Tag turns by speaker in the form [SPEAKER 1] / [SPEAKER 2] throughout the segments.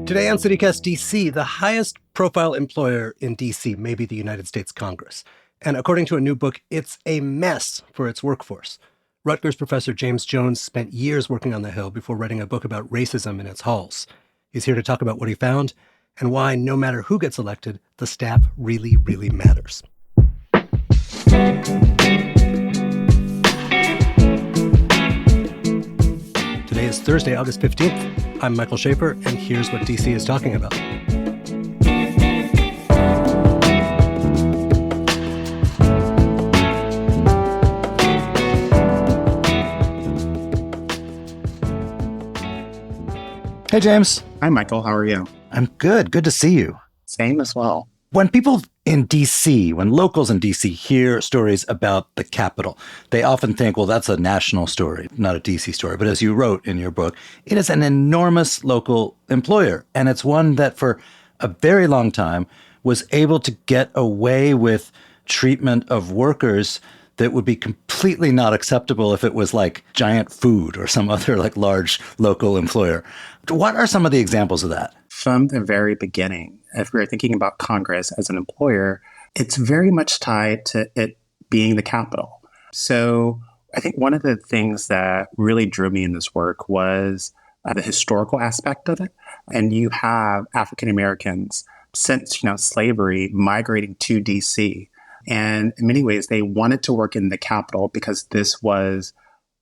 [SPEAKER 1] Today on CityCast DC, the highest profile employer in DC may be the United States Congress. And according to a new book, it's a mess for its workforce. Rutgers professor James Jones spent years working on the Hill before writing a book about racism in its halls. He's here to talk about what he found and why, no matter who gets elected, the staff really, really matters. Today is Thursday, August 15th. I'm Michael Schaefer, and here's what DC is talking about. Hey, James.
[SPEAKER 2] Hi, Michael. How are you?
[SPEAKER 1] I'm good. Good to see you.
[SPEAKER 2] Same as well.
[SPEAKER 1] When people in DC, when locals in DC hear stories about the Capitol, they often think, well, that's a national story, not a DC story. But as you wrote in your book, it is an enormous local employer. And it's one that for a very long time was able to get away with treatment of workers that would be completely not acceptable if it was like Giant Food or some other like large local employer. What are some of the examples of that?
[SPEAKER 2] From the very beginning, if we're thinking about Congress as an employer, it's very much tied to it being the Capitol. So I think one of the things that really drew me in this work was the historical aspect of it. And you have African Americans since, slavery migrating to DC. And in many ways, they wanted to work in the Capitol because this was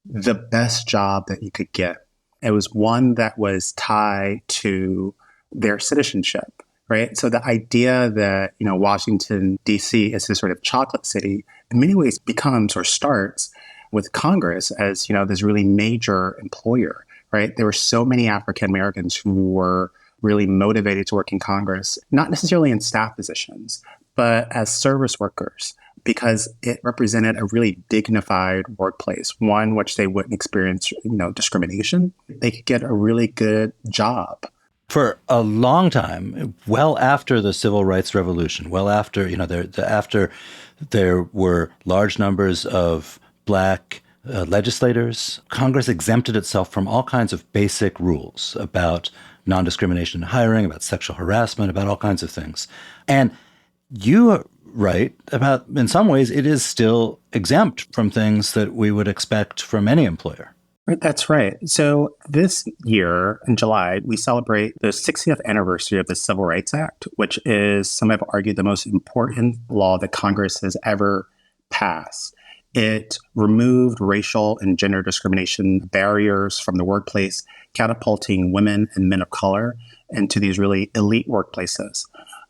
[SPEAKER 2] the best job that you could get. It was one that was tied to their citizenship, right? So the idea that, Washington, D.C. is this sort of chocolate city, in many ways becomes or starts with Congress as, this really major employer, right? There were so many African Americans who were really motivated to work in Congress, not necessarily in staff positions, but as service workers, because it represented a really dignified workplace, one which they wouldn't experience, discrimination. They could get a really good job.
[SPEAKER 1] For a long time, well after the Civil Rights Revolution, well after, after there were large numbers of Black legislators, Congress exempted itself from all kinds of basic rules about non-discrimination in hiring, about sexual harassment, about all kinds of things. And you write about, in some ways, it is still exempt from things that we would expect from any employer.
[SPEAKER 2] Right, that's right. So this year, in July, we celebrate the 60th anniversary of the Civil Rights Act, which is, some have argued, the most important law that Congress has ever passed. It removed racial and gender discrimination barriers from the workplace, catapulting women and men of color into these really elite workplaces.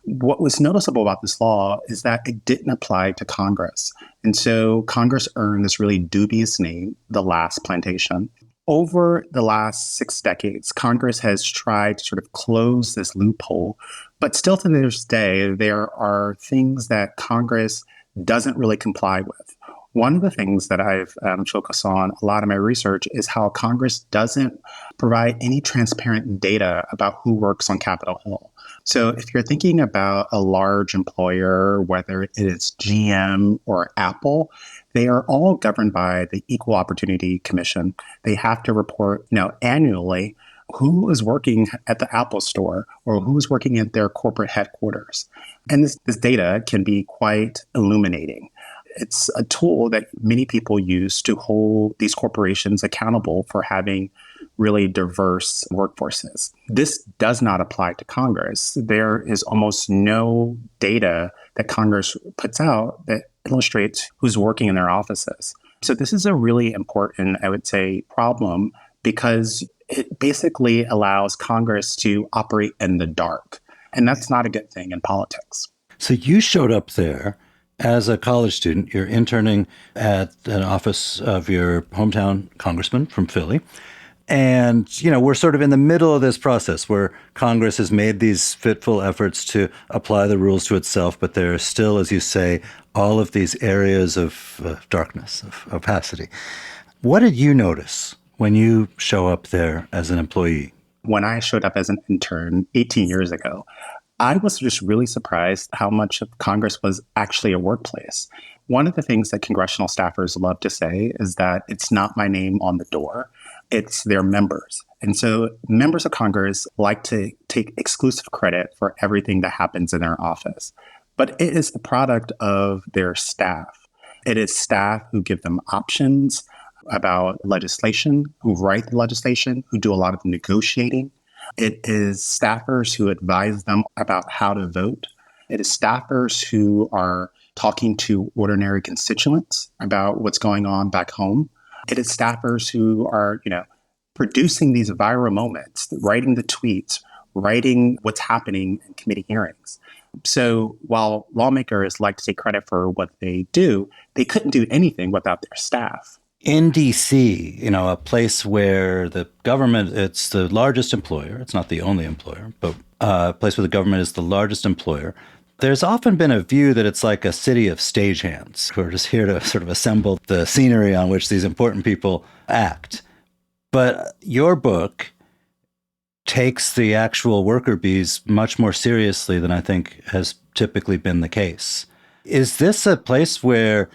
[SPEAKER 2] What was noticeable about this law is that it didn't apply to Congress. And so Congress earned this really dubious name, the last plantation. Over the last 6 decades, Congress has tried to sort of close this loophole. But still to this day, there are things that Congress doesn't really comply with. One of the things that I've focused on a lot of my research is how Congress doesn't provide any transparent data about who works on Capitol Hill. So if you're thinking about a large employer, whether it is GM or Apple, they are all governed by the Equal Opportunity Commission. They have to report, annually who is working at the Apple store or who is working at their corporate headquarters. And this data can be quite illuminating. It's a tool that many people use to hold these corporations accountable for having really diverse workforces. This does not apply to Congress. There is almost no data that Congress puts out that illustrates who's working in their offices. So this is a really important, I would say, problem because it basically allows Congress to operate in the dark. And that's not a good thing in politics.
[SPEAKER 1] So you showed up there as a college student. You're interning at an office of your hometown congressman from Philly. And, we're sort of in the middle of this process where Congress has made these fitful efforts to apply the rules to itself, but there are still, as you say, all of these areas of darkness, of opacity. What did you notice when you show up there as an employee?
[SPEAKER 2] When I showed up as an intern 18 years ago, I was just really surprised how much of Congress was actually a workplace. One of the things that congressional staffers love to say is that it's not my name on the door. it's their members. And so members of Congress like to take exclusive credit for everything that happens in their office. But it is the product of their staff. It is staff who give them options about legislation, who write the legislation, who do a lot of negotiating. It is staffers who advise them about how to vote. It is staffers who are talking to ordinary constituents about what's going on back home. It is staffers who are, producing these viral moments, writing the tweets, writing what's happening in committee hearings. So while lawmakers like to take credit for what they do, they couldn't do anything without their staff.
[SPEAKER 1] In DC, a place where the government, it's the largest employer. It's not the only employer, but a place where the government is the largest employer. There's often been a view that it's like a city of stagehands who are just here to sort of assemble the scenery on which these important people act. But your book takes the actual worker bees much more seriously than I think has typically been the case. Is this a place where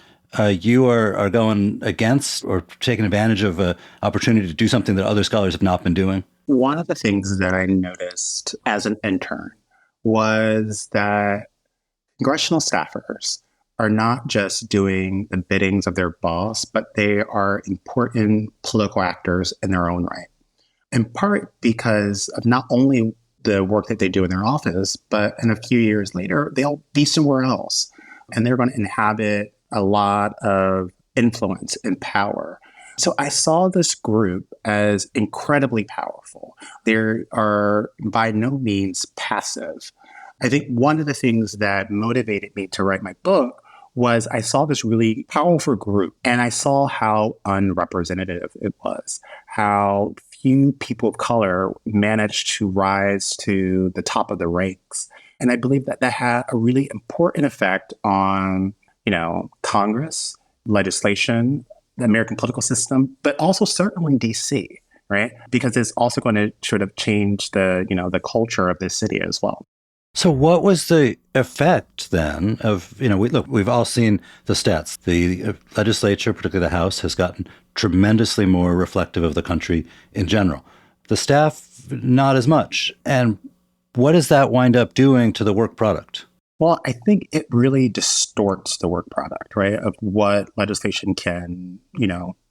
[SPEAKER 1] you are going against or taking advantage of an opportunity to do something that other scholars have not been doing?
[SPEAKER 2] One of the things that I noticed as an intern was that congressional staffers are not just doing the biddings of their boss, but they are important political actors in their own right. In part because of not only the work that they do in their office, but in a few years later, they'll be somewhere else. And they're going to inhabit a lot of influence and power. So I saw this group as incredibly powerful. They are by no means passive. I think one of the things that motivated me to write my book was I saw this really powerful group and I saw how unrepresentative it was, how few people of color managed to rise to the top of the ranks. And I believe that that had a really important effect on, Congress, legislation, the American political system, but also certainly DC, right? Because it's also going to sort of change the culture of this city as well.
[SPEAKER 1] So what was the effect then of, we've all seen the stats. The legislature, particularly the House, has gotten tremendously more reflective of the country in general. The staff, not as much. And what does that wind up doing to the work product?
[SPEAKER 2] Well, I think it really distorts the work product, right, of what legislation can,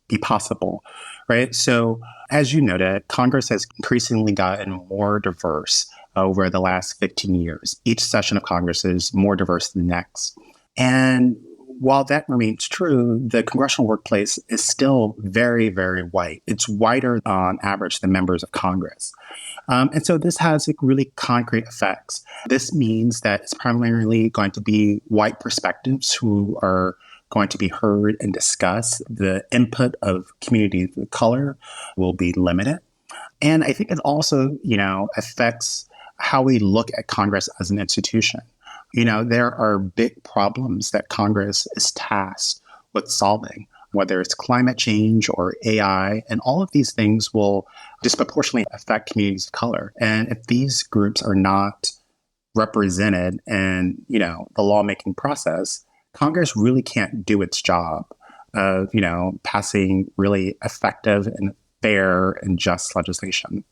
[SPEAKER 2] be possible, right? So as you noted, Congress has increasingly gotten more diverse over the last 15 years. Each session of Congress is more diverse than the next. And while that remains true, the congressional workplace is still very, very white. It's whiter on average than members of Congress. And so this has really concrete effects. This means that it's primarily going to be white perspectives who are going to be heard and discussed. The input of communities of color will be limited. And I think it also, affects how we look at Congress as an institution. There are big problems that Congress is tasked with solving, whether it's climate change or AI, and all of these things will disproportionately affect communities of color. And if these groups are not represented in, the lawmaking process, Congress really can't do its job of, passing really effective and fair and just legislation.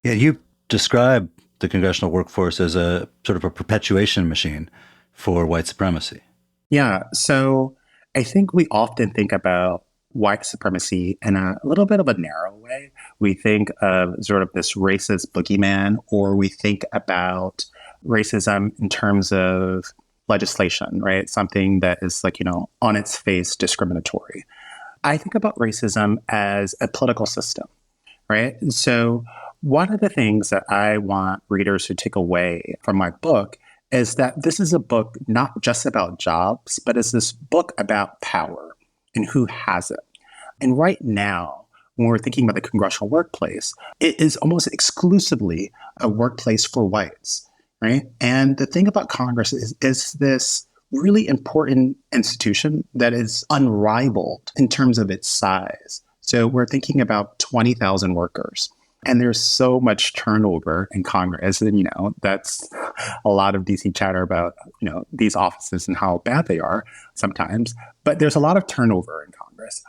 [SPEAKER 1] Yeah, you describe the congressional workforce as a sort of a perpetuation machine for white supremacy.
[SPEAKER 2] Yeah. So I think we often think about white supremacy in a little bit of a narrow way. We think of sort of this racist boogeyman, or we think about racism in terms of legislation, right? Something that is on its face discriminatory. I think about racism as a political system, right? So one of the things that I want readers to take away from my book is that this is a book not just about jobs, but it's this book about power and who has it. And right now, when we're thinking about the congressional workplace, it is almost exclusively a workplace for whites, right? And the thing about Congress is this really important institution that is unrivaled in terms of its size. So we're thinking about 20,000 workers. And there's so much turnover in Congress. And, that's a lot of DC chatter about, these offices and how bad they are sometimes. But there's a lot of turnover in Congress. Congress.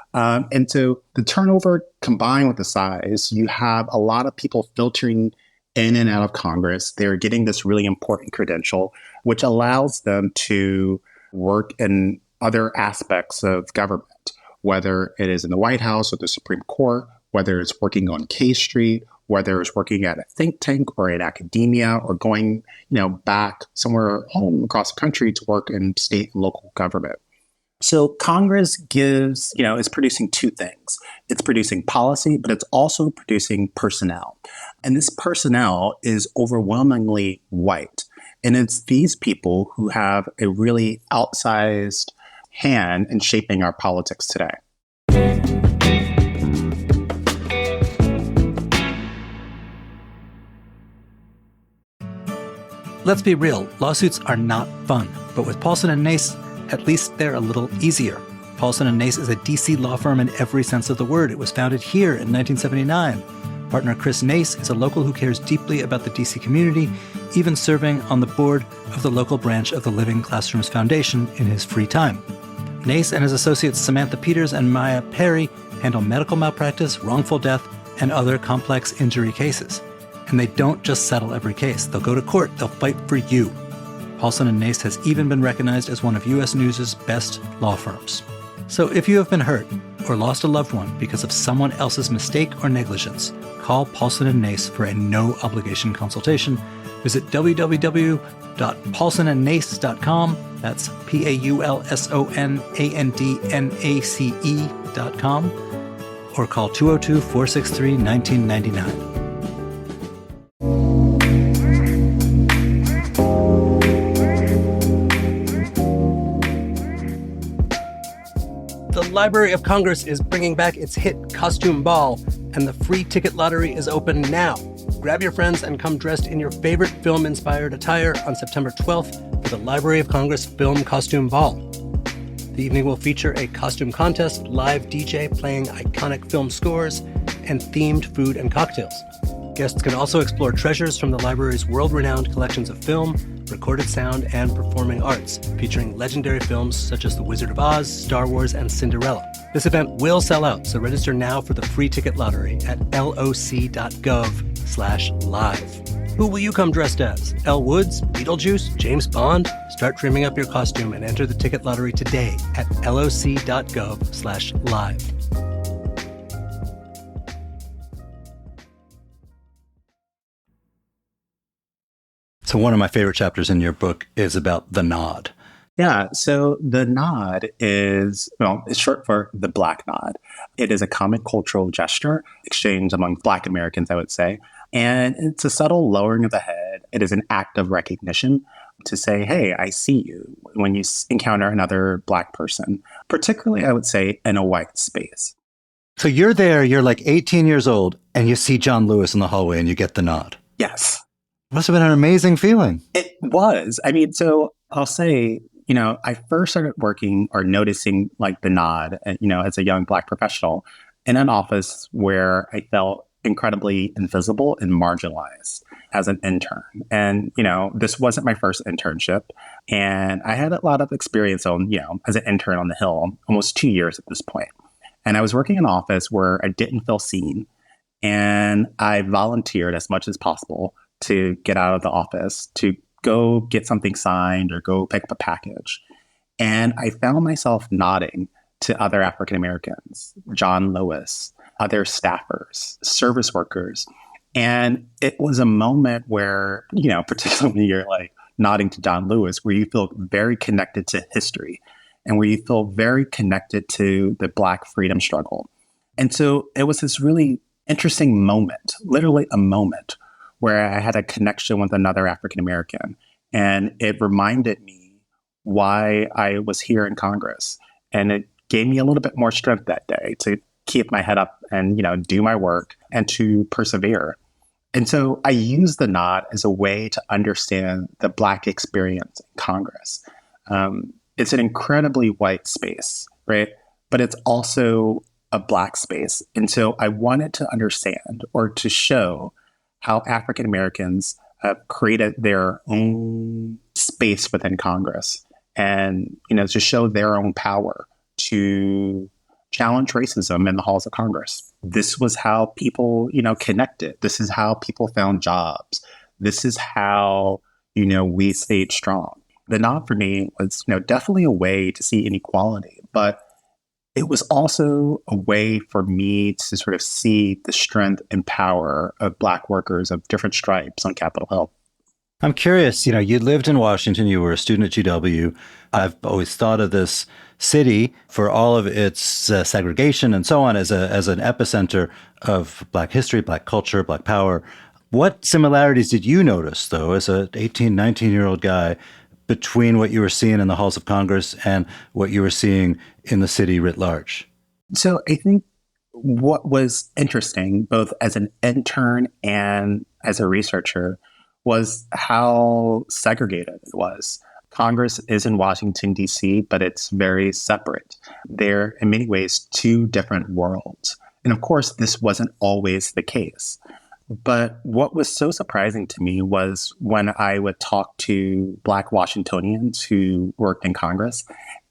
[SPEAKER 2] And so the turnover combined with the size, you have a lot of people filtering in and out of Congress. They're getting this really important credential, which allows them to work in other aspects of government, whether it is in the White House or the Supreme Court, whether it's working on K Street, whether it's working at a think tank or in academia or going, back somewhere home across the country to work in state and local government. So Congress is producing two things. It's producing policy, but it's also producing personnel. And this personnel is overwhelmingly white. And it's these people who have a really outsized hand in shaping our politics today.
[SPEAKER 1] Let's be real, lawsuits are not fun, but with Paulson & Nance, at least they're a little easier. Paulson & Nance is a DC law firm in every sense of the word. It was founded here in 1979. Partner Chris Nance is a local who cares deeply about the DC community, even serving on the board of the local branch of the Living Classrooms Foundation in his free time. Nance and his associates Samantha Peters and Maya Perry handle medical malpractice, wrongful death, and other complex injury cases. And they don't just settle every case. They'll go to court. They'll fight for you. Paulson & Nance has even been recognized as one of U.S. News' best law firms. So if you have been hurt or lost a loved one because of someone else's mistake or negligence, call Paulson & Nance for a no-obligation consultation. Visit www.paulsonandnace.com. That's PAULSONANDNACE.com. Or call 202-463-1999.
[SPEAKER 3] The Library of Congress is bringing back its hit Costume Ball, and the free ticket lottery is open now. Grab your friends and come dressed in your favorite film-inspired attire on September 12th for the Library of Congress Film Costume Ball. The evening will feature a costume contest, live DJ playing iconic film scores, and themed food and cocktails. Guests can also explore treasures from the library's world-renowned collections of film, recorded sound, and performing arts, featuring legendary films such as The Wizard of Oz, Star Wars, and Cinderella. This event will sell out, so register now for the free ticket lottery at loc.gov/live. Who will you come dressed as? Elle Woods? Beetlejuice? James Bond? Start dreaming up your costume and enter the ticket lottery today at loc.gov/live.
[SPEAKER 1] So one of my favorite chapters in your book is about the nod.
[SPEAKER 2] Yeah, so the nod is, it's short for the Black nod. It is a common cultural gesture exchanged among Black Americans, I would say. And it's a subtle lowering of the head. It is an act of recognition to say, hey, I see you when you encounter another Black person, particularly, I would say, in a white space.
[SPEAKER 1] So you're there, you're like 18 years old, and you see John Lewis in the hallway and you get the nod.
[SPEAKER 2] Yes.
[SPEAKER 1] Must have been an amazing feeling.
[SPEAKER 2] It was. So I'll say, I first started working or noticing like the nod, as a young Black professional in an office where I felt incredibly invisible and marginalized as an intern. And, this wasn't my first internship. And I had a lot of experience as an intern on the Hill, almost 2 years at this point. And I was working in an office where I didn't feel seen. And I volunteered as much as possible to get out of the office, to go get something signed or go pick up a package. And I found myself nodding to other African Americans, John Lewis, other staffers, service workers. And it was a moment where, particularly when you're like nodding to John Lewis, where you feel very connected to history and where you feel very connected to the Black freedom struggle. And so it was this really interesting moment, literally a moment, where I had a connection with another African American. And it reminded me why I was here in Congress. And it gave me a little bit more strength that day to keep my head up and, do my work and to persevere. And so I used the nod as a way to understand the Black experience in Congress. It's an incredibly white space, right? But it's also a Black space. And so I wanted to understand or to show how African Americans have created their own space within Congress and, to show their own power to challenge racism in the halls of Congress. This was how people, connected. This is how people found jobs. This is how, we stayed strong. The nod for me was, definitely a way to see inequality, but it was also a way for me to sort of see the strength and power of Black workers of different stripes on Capitol Hill.
[SPEAKER 1] I'm curious, you lived in Washington, you were a student at GW. I've always thought of this city for all of its segregation and so on as an epicenter of Black history, Black culture, Black power. What similarities did you notice, though, as an 18, 19-year-old guy, between what you were seeing in the halls of Congress and what you were seeing in the city writ large?
[SPEAKER 2] So I think what was interesting, both as an intern and as a researcher, was how segregated it was. Congress is in Washington, D.C., but it's very separate. They're, in many ways, two different worlds. And of course, this wasn't always the case. But what was so surprising to me was when I would talk to Black Washingtonians who worked in Congress,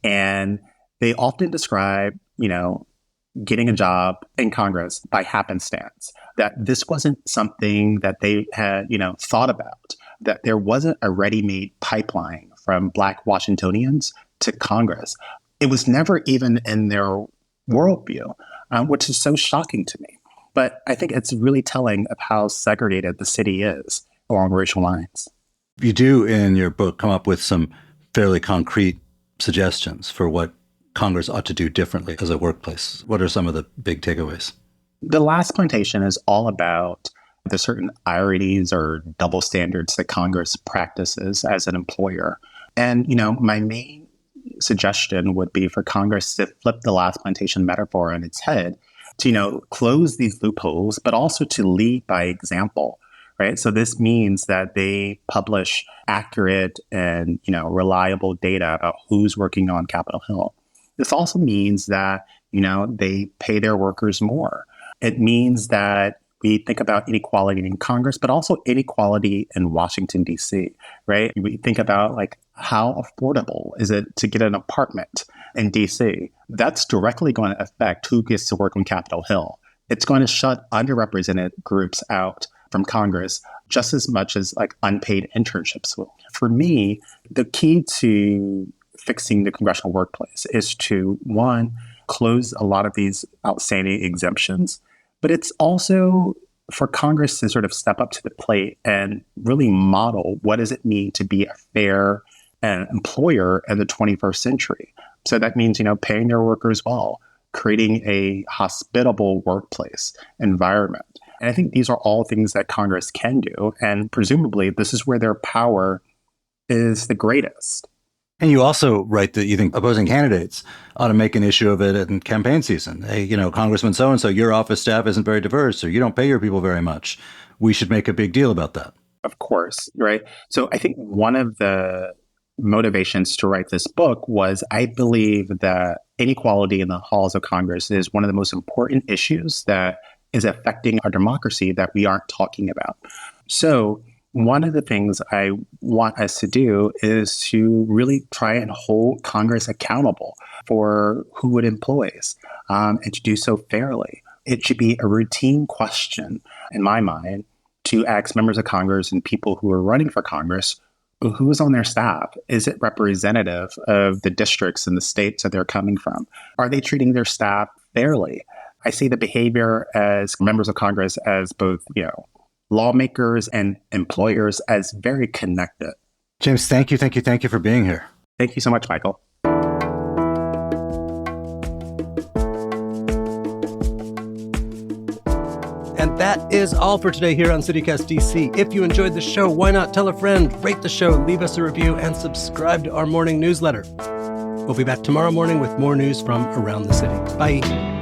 [SPEAKER 2] and they often describe, getting a job in Congress by happenstance, that this wasn't something that they had, thought about, that there wasn't a ready-made pipeline from Black Washingtonians to Congress. It was never even in their worldview, which is so shocking to me. But I think it's really telling of how segregated the city is along racial lines.
[SPEAKER 1] You do, in your book, come up with some fairly concrete suggestions for what Congress ought to do differently as a workplace. What are some of the big takeaways?
[SPEAKER 2] The last plantation is all about the certain ironies or double standards that Congress practices as an employer. And, my main suggestion would be for Congress to flip the last plantation metaphor on its head, to, close these loopholes, but also to lead by example, right? So this means that they publish accurate and, reliable data about who's working on Capitol Hill. This also means that, they pay their workers more. It means that we think about inequality in Congress, but also inequality in Washington, D.C., right? We think about how affordable is it to get an apartment in D.C.? That's directly going to affect who gets to work on Capitol Hill. It's going to shut underrepresented groups out from Congress just as much as unpaid internships will. For me, the key to fixing the congressional workplace is to, one, close a lot of these outstanding exemptions, but it's also for Congress to sort of step up to the plate and really model what does it mean to be a fair employer in the 21st century. So that means, paying their workers well, creating a hospitable workplace environment. And I think these are all things that Congress can do. And presumably, this is where their power is the greatest.
[SPEAKER 1] And you also write that you think opposing candidates ought to make an issue of it in campaign season. Hey, Congressman so-and-so, your office staff isn't very diverse, or you don't pay your people very much. We should make a big deal about that.
[SPEAKER 2] Of course, right? So I think one of the motivations to write this book was I believe that inequality in the halls of Congress is one of the most important issues that is affecting our democracy that we aren't talking about. So one of the things I want us to do is to really try and hold Congress accountable for who it employs, and to do so fairly. It should be a routine question, in my mind, to ask members of Congress and people who are running for Congress, who is on their staff? Is it representative of the districts and the states that they're coming from? Are they treating their staff fairly? I see the behavior as members of Congress as both, lawmakers and employers as very connected.
[SPEAKER 1] James, thank you for being here.
[SPEAKER 2] Thank you so much, Michael.
[SPEAKER 3] And that is all for today here on CityCast DC. If you enjoyed the show, why not tell a friend, rate the show, leave us a review, and subscribe to our morning newsletter. We'll be back tomorrow morning with more news from around the city. Bye.